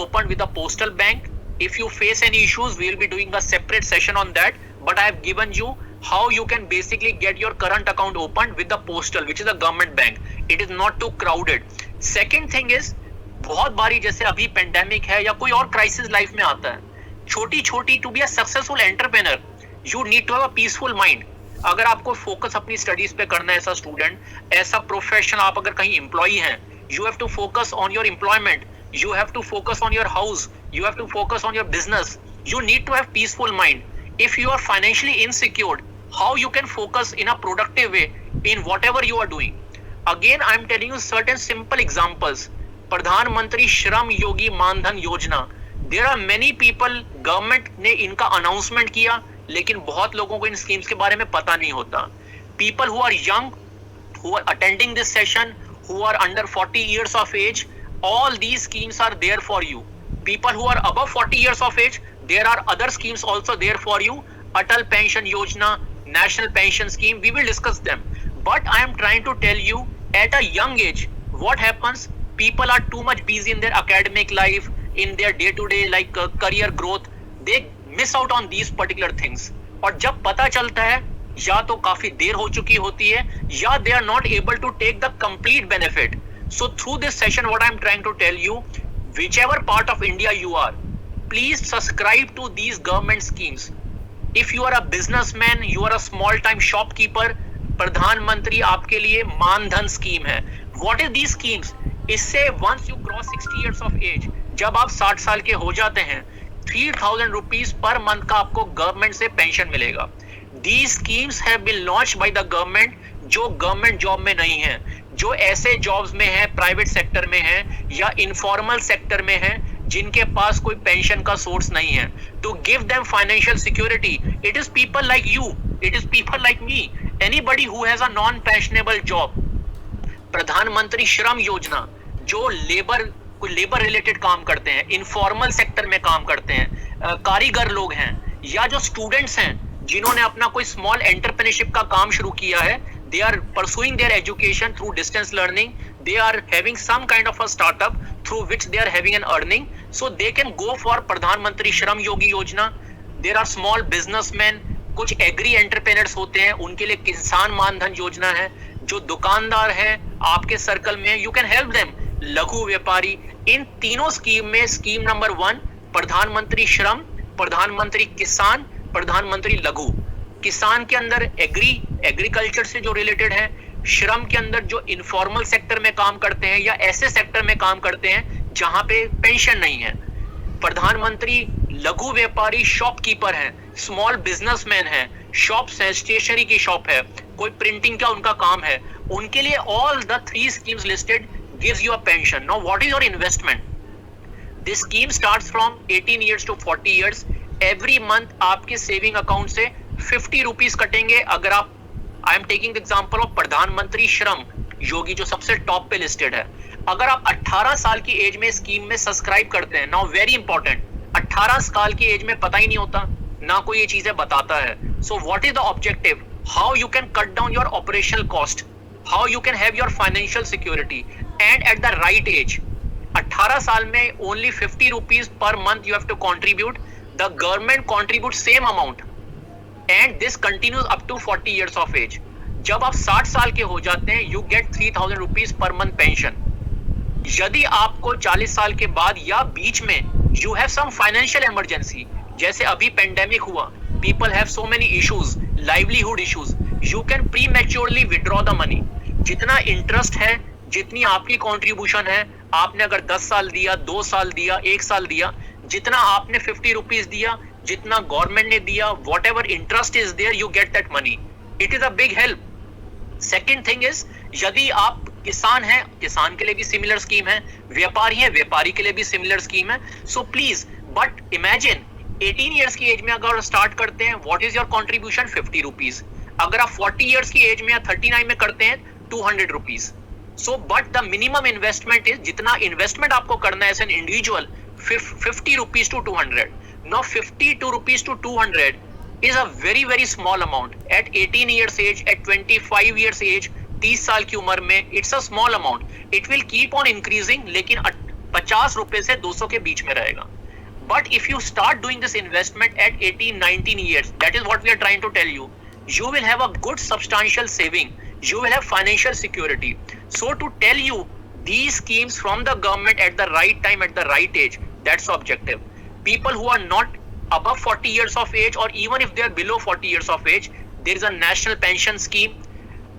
opened with a postal bank. If you face any issues, we will be doing a separate session on that. But I have given you how you can basically get your current account opened with the postal, which is a government bank. It is not too crowded. Second thing is, बहुत बारी जैसे अभी pandemic है या कोई और crisis life में आता है, छोटी छोटी to be a successful entrepreneur you need to have a peaceful mind. अगर आपको फोकस अपनी स्टडीज पे करना है, ऐसा स्टूडेंट, ऐसा प्रोफेशनल, आप अगर कहीं एम्प्लॉई हैं, you have to focus on your employment, you have to focus on your house, you have to focus on your business, you need to have peaceful mind. If you are financially insecure, how you can focus in a productive way in whatever you are doing? Again, I am telling you certain simple examples. Pradhan Mantri Shram Yogi Mandhan Yojana, there are many people, government ने इनका announcement किया, लेकिन बहुत लोगों को इन schemes के बारे में पता नहीं होता. People who are young, who are attending this session, who are under 40 years of age, all these schemes are there for you. People who are above 40 years of age, there are other schemes also there for you. Atal Pension Yojana, National Pension Scheme, we will discuss them. But I am trying to tell you, at a young age, what happens? People are too much busy in their academic life, in their day-to-day like career growth. They miss out on these particular things. और जब पता चलता है, या तो काफी देर हो चुकी होती है, या they are not able to take the complete benefit. So through this session, what I am trying to tell you, whichever part of India you are, please subscribe to these government schemes. If you are a businessman, you are a small time shopkeeper, प्रधान मंत्री आपके लिए मानधन scheme है. What is these schemes? इससे once you cross 60 years of age, जब आप 60 साल के हो जाते हैं, 3000 rupees पर मंथ का आपको गवर्नमेंट से पेंशन मिलेगा. These schemes have been launched by the government, जो गवर्नमेंट जॉब में नहीं है, जो ऐसे जॉब्स में है, प्राइवेट सेक्टर में है या इनफॉर्मल सेक्टर में है, जिनके पास कोई पेंशन का सोर्स नहीं है. To give them financial security, it is people like you, it is people like me, anybody who has a non pensionable job. प्रधानमंत्री श्रम योजना, जो लेबर रिलेटेड काम करते हैं, इनफॉर्मल सेक्टर में काम करते हैं, कारीगर लोग हैं, या जो स्टूडेंट्स हैं जिन्होंने अपना कोई स्मॉल एंटरप्रेन्योरशिप का काम शुरू किया है, they are pursuing their education through distance learning, they are having some kind of a startup through which they are having an earning, so they can go for Pradhan Mantri Shram Yogi Yojana. There are small businessmen, कुछ agree entrepreneurs होते हैं, उनके लिए किसान मानधन योजना है. जो दुकानदार हैं आपके सर्कल में, यू कैन हेल्प देम. लघु व्यापारी, इन तीनों स्कीम में स्कीम नंबर 1 प्रधानमंत्री श्रम, प्रधानमंत्री किसान, प्रधानमंत्री लघु. किसान के अंदर एग्रीकल्चर से जो रिलेटेड है, श्रम के अंदर जो इनफॉर्मल सेक्टर में काम करते हैं या ऐसे सेक्टर में काम करते हैं जहां पे पेंशन नहीं है. प्रधानमंत्री लघु व्यापारी शॉपकीपर हैं, स्मॉल बिजनेसमैन हैं, शॉप्स हैं, स्टेशनरी की शॉप है, कोई प्रिंटिंग का उनका काम है, उनके लिए all the 3 schemes listed gives you a pension. Now what is your investment? This scheme starts from 18 years to 40 years. Every month आपके सेविंग अकाउंट से 50 रुपीज कटेंगे. अगर आप, I am taking the example of प्रधानमंत्री श्रम योगी जो सबसे top पे listed है. अगर आप 18 साल की एज में स्कीम में सब्सक्राइब करते हैं, नाउ वेरी इंपॉर्टेंट, 18 साल की एज में पता ही नहीं होता, ना कोई ये चीजें बताता है. So what is the objective? How you can cut down your operational cost, how you can have your financial security and at the right age. 18 साल में ओनली 50 रुपीज पर month you have to contribute. The government contribute same amount and this continues up to 40 years of age. जब आप 60 साल के हो जाते हैं, you get 3000 rupees per month pension. यदि आपको 40 साल के बाद या बीच में you have some financial emergency, जैसे अभी पेंडेमिक हुआ, people have so many issues, livelihood issues, you can prematurely withdraw the money. जितना इंटरेस्ट है, जितनी आपकी कॉन्ट्रीब्यूशन है, आपने अगर 10 साल दिया, 2 साल दिया, 1 साल दिया, जितना आपने 50 रुपीज दिया, जितना गवर्नमेंट ने दिया, whatever interest is there, you get that money. It is a big help. Second thing is, यदि आप किसान हैं, किसान के लिए भी सिमिलर स्कीम है, व्यापारी है, व्यापारी के लिए भी सिमिलर स्कीम है. So please, but imagine 18 years की एज में अगर स्टार्ट करते हैं, what is your contribution? 50 rupees. अगर आप 40 ईयर्स की एज में या 39 में करते हैं, 200 rupees. So but the minimum investment is, जितना इन्वेस्टमेंट आपको करना है as an individual, 50 rupees to 200. Now 52 rupees to 200 is a very very small amount. At 18 years age, at 25 years age, 30 साल की उम्र में, it's a small amount. It will keep on increasing, लेकिन ₹50 से 200 के बीच में रहेगा. But if you start doing this investment at 18, 19 years, that is what we are trying to tell you. You will have a good substantial saving. You will have financial security. So to tell you these schemes from the government at the right time, at the right age, that's the objective. People who are not above 40 years of age, or even if they are below 40 years of age, there is a national pension scheme.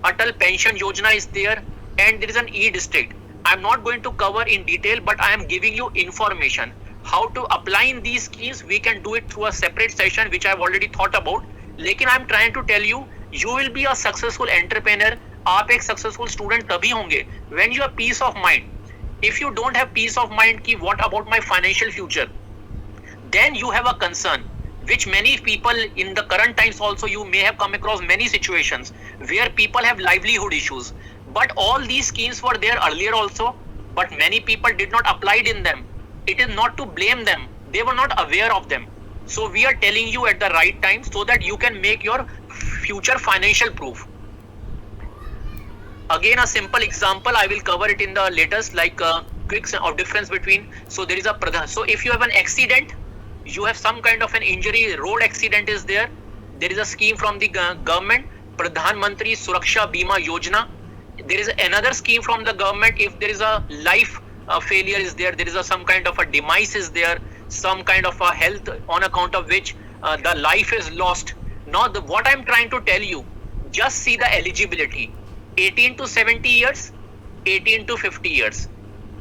Atal Pension Yojana is there, and there is an e-district. I am not going to cover in detail, but I am giving you information. How to apply in these schemes, we can do it through a separate session, which I have already thought about. लेकिन I am trying to tell you, you will be a successful entrepreneur. आप एक successful student तभी होंगे when you have peace of mind. If you don't have peace of mind कि what about my financial future, then you have a concern, which many people in the current times also you may have come across many situations where people have livelihood issues. But all these schemes were there earlier also, but many people did not apply it in them. It is not to blame them. They were not aware of them. So we are telling you at the right time so that you can make your future financial proof. Again, a simple example, I will cover it in the latest, like quick of difference between. So there is a Pradhan. So if you have an accident, you have some kind of an injury, road accident is there. There is a scheme from the government, Pradhan Mantri Suraksha Bima Yojana. There is another scheme from the government. If there is a life failure is there, there is some kind of a demise is there, some kind of a health on account of which the life is lost. Now what I am trying to tell you, just see the eligibility. 18 to 70 years, 18 to 50 years.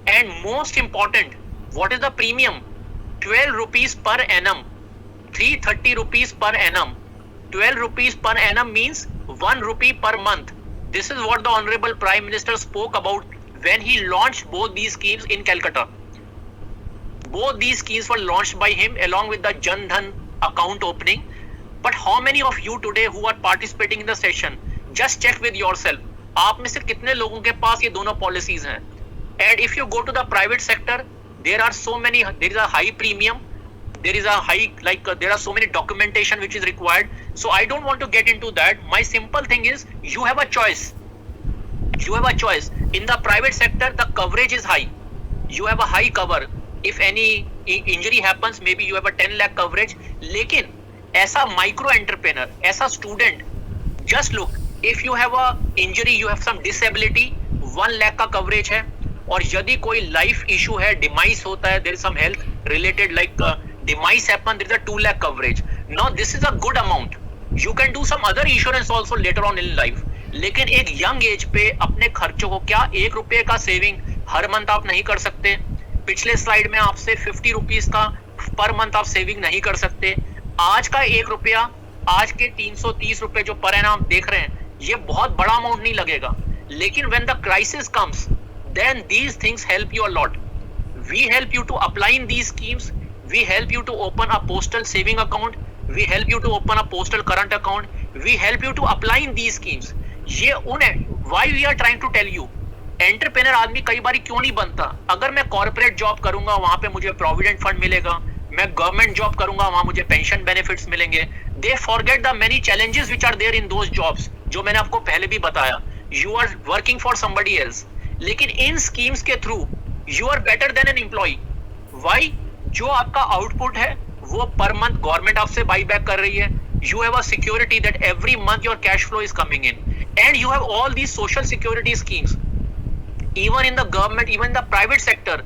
And most important, what is the premium? 12 rupees per annum, 330 rupees per annum. 12 rupees per annum means 1 rupee per month. This is what the Honorable Prime Minister spoke about when he launched both these schemes in Calcutta. Both these schemes were launched by him along with the Jan Dhan account opening. But how many of you today who are participating in the session, just check with yourself, आप में से कितने लोगों के पास ये दोनों policies हैं? And if you go to the private sector, there are so many, there is a high premium, there is a high, there are so many documentation which is required. So I don't want to get into that. My simple thing is, you have a choice. You have a choice. In the private sector, the coverage is high. You have a high cover. If any injury happens, maybe you have a 10 lakh coverage. लेकिन ऐसा micro entrepreneur, ऐसा student, just look, if you have a injury, you have some disability, 1 lakh का coverage है. और यदि कोई life issue है, demise होता है, there is some health related demise happen, there is a 2 lakh coverage. Now this is a good amount. You can do some other insurance also later on in life. लेकिन एक young age पे अपने खर्चों को, क्या 1 रुपये का saving हर month आप नहीं कर सकते? पिछले स्लाइड में आपसे 50 रुपीज का पर मंथ आप सेविंग नहीं कर सकते. आज का 1 रुपया, आज के 330 रुपए जो पर एनम आप देख रहे हैं, ये बहुत बड़ा अमाउंट नहीं लगेगा. लेकिन when the crisis comes, then these things help you a lot. We help you to apply in these schemes. We help you to open a postal saving account. We help you to open a postal current account. We help you to apply in these schemes. ये उन है, why we are trying to tell you, entrepreneur आदमी कई बार क्यों नहीं बनता? अगर मैं कॉर्पोरेट जॉब करूंगा, वहां पे मुझे प्रोविडेंट फंड मिलेगा, मैं गवर्नमेंट जॉब करूंगा, वहां मुझे पेंशन बेनिफिट्स मिलेंगे. They forget the many challenges which are there in those jobs, जो मैंने आपको पहले भी बताया. You are working for somebody else. लेकिन इन स्कीम्स के through you are better than an employ. Why? जो आपका आउटपुट है वो पर मंथ गवर्नमेंट आपसे बाई बैक कर रही है. You have a security that every month your cash flow is coming in, and you have all these social security schemes. Even in the government, even in the private sector,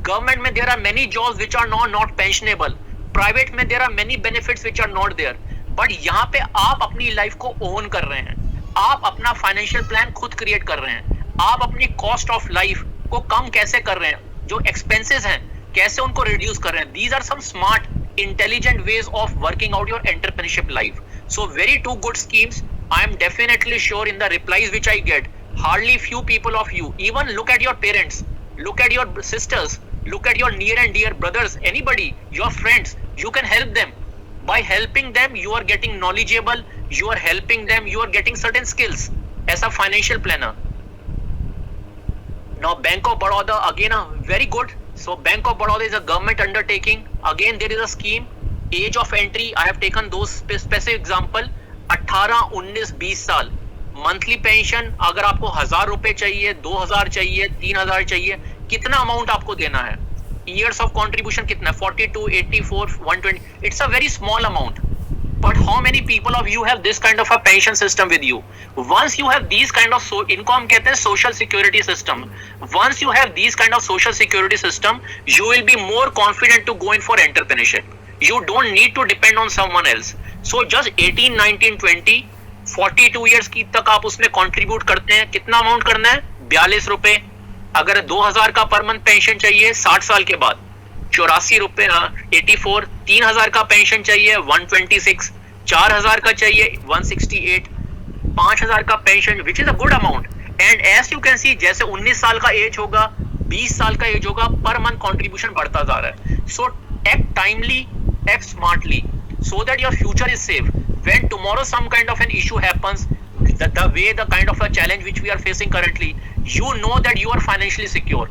government में there are many jobs which are not pensionable. Private में there are many benefits which are not there. But यहाँ पे आप अपनी life को own कर रहे हैं, आप अपना फाइनेंशियल प्लान खुद क्रिएट कर रहे हैं, आप अपनी कॉस्ट ऑफ लाइफ को कम कैसे कर रहे हैं, जो एक्सपेंसेस हैं कैसे उनको रिड्यूस कर रहे हैं. These are some smart intelligent ways of working out your entrepreneurship life. So very two good schemes. I am definitely sure in the replies which I get, hardly few people of you, even look at your parents, look at your sisters, look at your near and dear brothers, anybody, your friends, you can help them. By helping them, you are getting knowledgeable, you are helping them, you are getting certain skills as a financial planner. Now Bank of Baroda, again very good. So Bank of Baroda is a government undertaking. Again there is a scheme. Age of entry, I have taken those specific example. 18, 19, 20 साल. Monthly pension, अगर आपको 1000 रुपए चाहिए, 2000 चाहिए, 3000 चाहिए, कितना amount आपको देना है? years of contribution कितना 42, 84, 120. It's a very small amount. But how many people of you have this kind of a pension system with you? Once you have these kind of इनको हम कहते हैं social security system. Once you have these kind of social security system, you will be more confident to go in for entrepreneurship. You don't need to depend on someone else. So just 18, 19, 20, 42 years की तक आप उसमें contribute करते हैं. कितना amount करना है? 42 रुपए. अगर 2000 का पर मंथ पेंशन चाहिए 60 साल के बाद, 84 रुपए 84, 3000 का पेंशन चाहिए 126, 4000 का चाहिए 168, 5000 का pension which is a good amount. And as you can see जैसे 19 साल का एज होगा, 20 साल का एज होगा, पर मंथ कंट्रीब्यूशन बढ़ता जा रहा है. So act timely, act smartly, so that your future is safe. When tomorrow some kind of an issue happens, the way, the kind of a challenge which we are facing currently, you know that you are financially secure.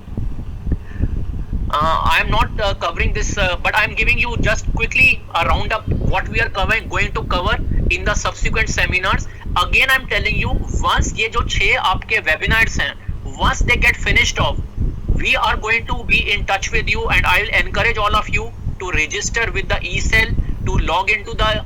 I am not covering this, but I am giving you just quickly a roundup what we are going to cover in the subsequent seminars. Again, I am telling you, once ये जो 6 आपके webinars हैं, once they get finished off, we are going to be in touch with you, and I will encourage all of you to register with the eCell, to log into the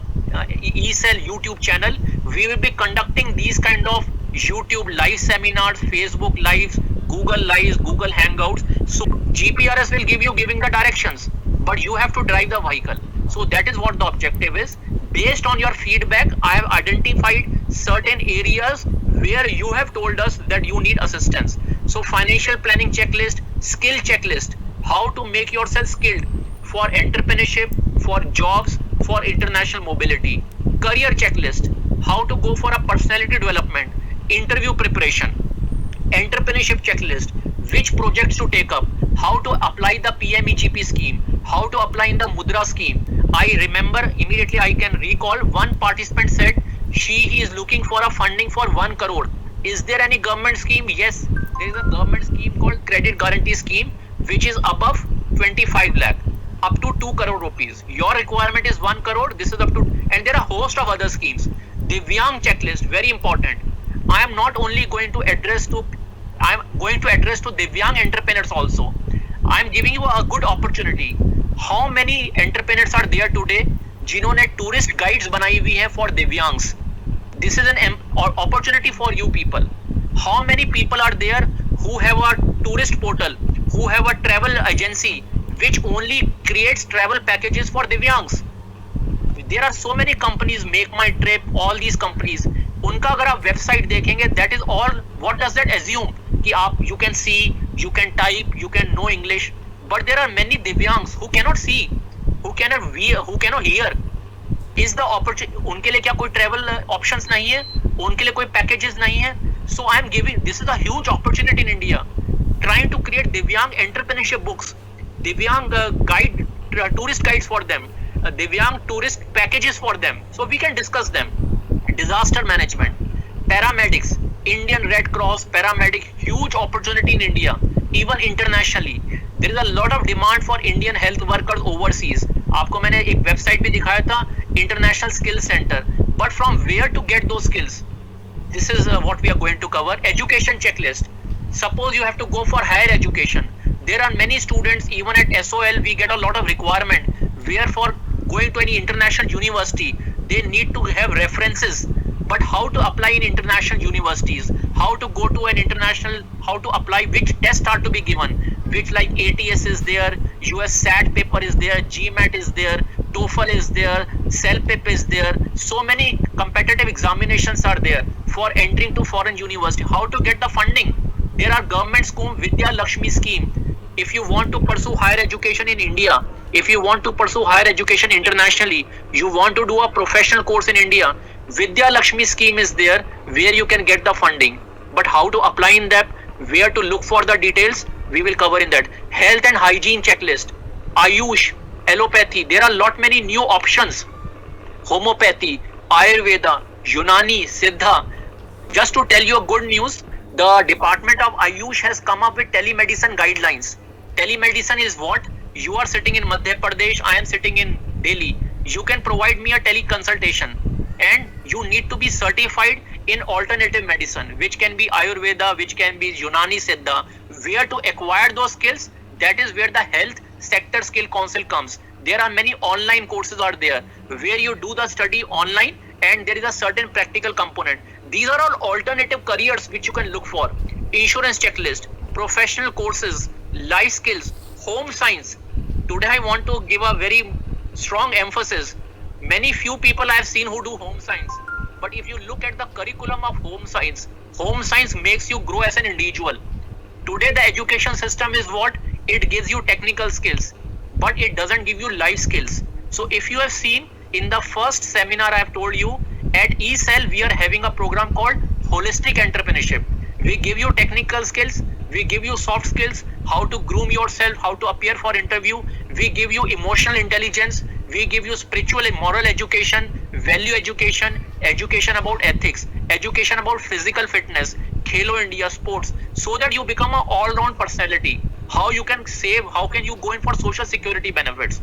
eCell YouTube channel. We will be conducting these kind of YouTube live seminars, Facebook lives, Google lives, Google Hangouts. So GPRS will giving the directions, but you have to drive the vehicle. So that is what the objective is. Based on your feedback, I have identified certain areas where you have told us that you need assistance. So financial planning checklist, skill checklist, how to make yourself skilled for entrepreneurship, for jobs, for international mobility. Career checklist, how to go for a personality development, interview preparation. Entrepreneurship checklist, which projects to take up, how to apply the PMEGP scheme, how to apply in the Mudra scheme. I remember immediately, I can recall one participant said he is looking for a funding for 1 crore. Is there any government scheme? Yes, there is a government scheme called credit guarantee scheme, which is above 25 lakh, up to 2 crore rupees. Your requirement is 1 crore, this is up to, and there are a host of other schemes. Divyang checklist, very important. I am not only going to address to Divyang entrepreneurs also. I am giving you a good opportunity. How many entrepreneurs are there today जिन्होंने tourist guides बनाई हुई है for Divyangs? This is an opportunity for you people. How many people are there who have a tourist portal, who have a travel agency which only creates travel packages for Divyangs? There are so many companies, Make My Trip, all these companies. उनका अगर आप website देखेंगे, that is all. What does that assume? कि आप you can see, you can type, you can know English, but there are many Divyangs who cannot see, who cannot hear. Is the opportunity, उनके लिए क्या कोई travel options नहीं है, उनके लिए कोई packages नहीं है? So I am giving, this is a huge opportunity in India, trying to create Divyang entrepreneurship books, Divyang guide, tourist guides for them, Divyang tourist packages for them, so we can discuss them. Disaster management, paramedics, Indian Red Cross, paramedic, huge opportunity in India, even internationally. There is a lot of demand for Indian health workers overseas. आपको मैंने एक website भी दिखाया था, International Skills Center. But from where to get those skills? This is what we are going to cover. Education checklist. Suppose you have to go for higher education. There are many students, even at SOL, we get a lot of requirement. Where for going to any international university, they need to have references. But how to apply in international universities, how to go to an international, how to apply, which tests are to be given, which like ATS is there, US SAT paper is there, GMAT is there, TOEFL is there, CELPIP is there. So many competitive examinations are there for entering to foreign university. How to get the funding? There are government scheme, Vidya Lakshmi scheme. If you want to pursue higher education in India, if you want to pursue higher education internationally, you want to do a professional course in India, Vidya Lakshmi scheme is there where you can get the funding. But how to apply in that, where to look for the details, we will cover in that. Health and hygiene checklist, Ayush, allopathy, there are lot many new options. Homeopathy, Ayurveda, Unani, Siddha. Just to tell you a good news, the Department of Ayush has come up with telemedicine guidelines. Telemedicine is what? You are sitting in Madhya Pradesh, I am sitting in Delhi. You can provide me a teleconsultation, and you need to be certified in alternative medicine, which can be Ayurveda, which can be Unani Siddha. Where to acquire those skills? That is where the health sector skill council comes. There are many online courses are there where you do the study online and there is a certain practical component. These are all alternative careers which you can look for. Insurance checklist, professional courses, life skills, home science. Today I want to give a very strong emphasis. Many few people I have seen who do home science. But if you look at the curriculum of home science makes you grow as an individual. Today the education system is what? It gives you technical skills, but it doesn't give you life skills. So if you have seen in the first seminar I have told you, at eCell we are having a program called Holistic Entrepreneurship. We give you technical skills, we give you soft skills, how to groom yourself, how to appear for interview, we give you emotional intelligence, we give you spiritual and moral education, value education, education about ethics, education about physical fitness, Khelo India sports, so that you become an all-round personality. How you can save, how can you go in for social security benefits.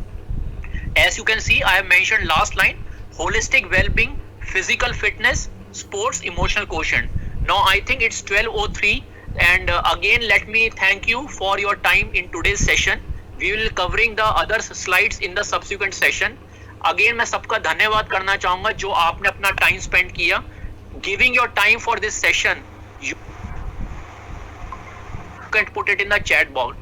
As you can see, I have mentioned last line, holistic well-being, physical fitness, sports, emotional quotient. Now I think it's 12:03 and again let me thank you for your time in today's session. We will covering the other slides in the subsequent session. Again मैं सबका धन्यवाद करना चाहूंगा जो आपने अपना time spend किया. Giving your time for this session, you can put it in the chat box.